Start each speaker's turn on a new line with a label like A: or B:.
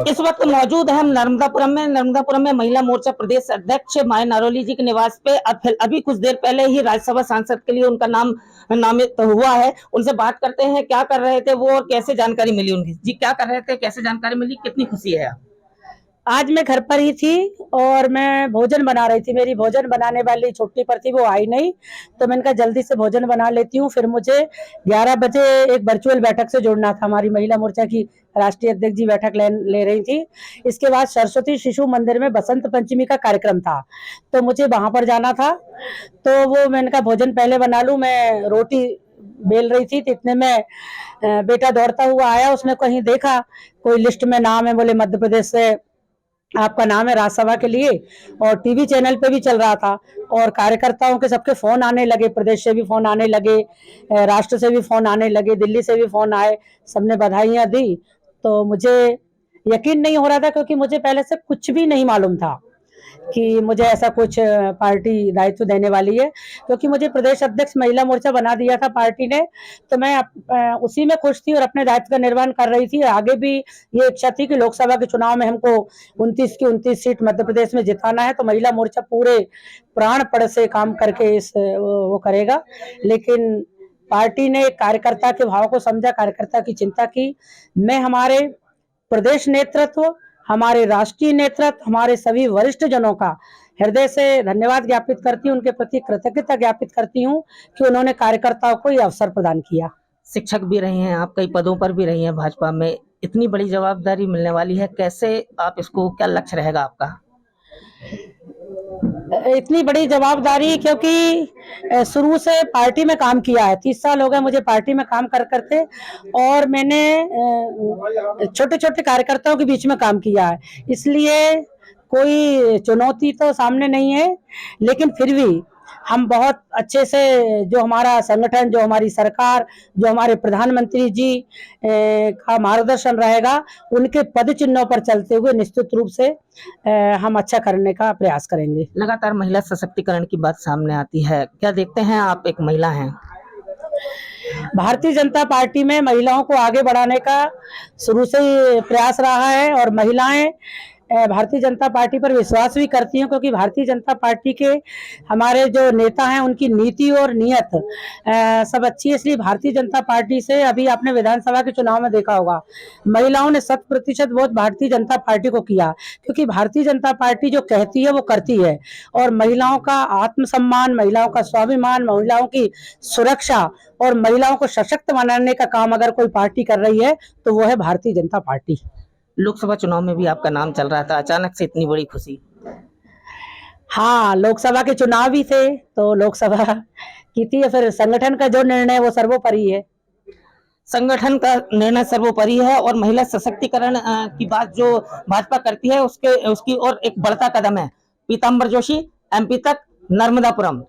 A: इस वक्त मौजूद है हम नर्मदापुरम में महिला मोर्चा प्रदेश अध्यक्ष माया नारोली जी के निवास पे। अभी कुछ देर पहले ही राज्यसभा सांसद के लिए उनका नाम नामित हुआ है। उनसे बात करते हैं क्या कर रहे थे वो और कैसे जानकारी मिली उनकी। जी, क्या कर रहे थे, कैसे जानकारी मिली, कितनी खुशी है?
B: आज मैं घर पर ही थी और मैं भोजन बना रही थी। मेरी भोजन बनाने वाली छुट्टी पर थी, वो आई नहीं, तो मैंने कहा जल्दी से भोजन बना लेती हूँ। फिर मुझे 11 बजे एक वर्चुअल बैठक से जुड़ना था। हमारी महिला मोर्चा की राष्ट्रीय अध्यक्ष जी बैठक ले रही थी। इसके बाद सरस्वती शिशु मंदिर में बसंत पंचमी का कार्यक्रम था, तो मुझे वहां पर जाना था। तो वो मैंने कहा भोजन पहले बना लूं। मैं रोटी बेल रही थी तो इतने में बेटा दौड़ता हुआ आया। उसने कहीं देखा कोई लिस्ट में नाम है, बोले मध्य प्रदेश से आपका नाम है राज्यसभा के लिए, और टीवी चैनल पे भी चल रहा था। और कार्यकर्ताओं के सबके फोन आने लगे, प्रदेश से भी फोन आने लगे, राष्ट्र से भी फोन आने लगे, दिल्ली से भी फोन आए, सबने बधाइयां दी। तो मुझे यकीन नहीं हो रहा था, क्योंकि मुझे पहले से कुछ भी नहीं मालूम था कि मुझे ऐसा कुछ पार्टी दायित्व देने वाली है। क्योंकि मुझे प्रदेश अध्यक्ष महिला मोर्चा बना दिया था पार्टी ने, तो मैं उसी में खुश थी और अपने दायित्व का निर्वहन कर रही थी। आगे भी ये इच्छा थी कि लोकसभा के चुनाव में हमको 29 की 29 सीट मध्य प्रदेश में जिताना है, तो महिला मोर्चा पूरे प्राणपण से काम करके इस वो करेगा। लेकिन पार्टी ने कार्यकर्ता के भाव को समझा, कार्यकर्ता की चिंता की। मैं हमारे प्रदेश नेतृत्व, हमारे राष्ट्रीय नेतृत्व, हमारे सभी वरिष्ठ जनों का हृदय से धन्यवाद ज्ञापित करती हूँ, उनके प्रति कृतज्ञता ज्ञापित करती हूँ कि उन्होंने कार्यकर्ताओं को ये अवसर प्रदान किया।
A: शिक्षक भी रही हैं आप, कई पदों पर भी रही हैं भाजपा में, इतनी बड़ी जवाबदारी मिलने वाली है, कैसे आप इसको, क्या लक्ष्य रहेगा आपका?
B: इतनी बड़ी जवाबदारी, क्योंकि शुरू से पार्टी में काम किया है। 30 साल हो गए मुझे पार्टी में काम कर करते, और मैंने छोटे छोटे कार्यकर्ताओं के बीच में काम किया है। इसलिए कोई चुनौती तो सामने नहीं है, लेकिन फिर भी हम बहुत अच्छे से, जो हमारा संगठन, जो हमारी सरकार, जो हमारे प्रधानमंत्री जी का मार्गदर्शन रहेगा, उनके पद चिन्हों पर चलते हुए निश्चित रूप से हम अच्छा करने का प्रयास करेंगे।
A: लगातार महिला सशक्तिकरण की बात सामने आती है, क्या देखते हैं, आप एक महिला हैं?
B: भारतीय जनता पार्टी में महिलाओं को आगे बढ़ाने का शुरू से ही प्रयास रहा है, और महिलाएं भारतीय जनता पार्टी पर विश्वास भी करती हैं, क्योंकि भारतीय जनता पार्टी के हमारे जो नेता हैं उनकी नीति और नियत सब अच्छी है। इसलिए भारतीय जनता पार्टी से, अभी आपने विधानसभा के चुनाव में देखा होगा, महिलाओं ने 100% वोट भारतीय जनता पार्टी को किया, क्योंकि भारतीय जनता पार्टी जो कहती है वो करती है। और महिलाओं का आत्मसम्मान, महिलाओं का स्वाभिमान, महिलाओं की सुरक्षा और महिलाओं को सशक्त बनाने का काम अगर कोई पार्टी कर रही है तो वो है भारतीय जनता पार्टी।
A: लोकसभा चुनाव में भी आपका नाम चल रहा था, अचानक से इतनी बड़ी खुशी?
B: हाँ, लोकसभा के चुनाव भी थे, तो लोकसभा की थी, फिर संगठन का जो निर्णय वो सर्वोपरि है।
A: संगठन का निर्णय सर्वोपरि है, और महिला सशक्तिकरण की बात जो भाजपा करती है उसकी ओर एक बढ़ता कदम है। पीताम्बर जोशी, MP तक, नर्मदापुरम।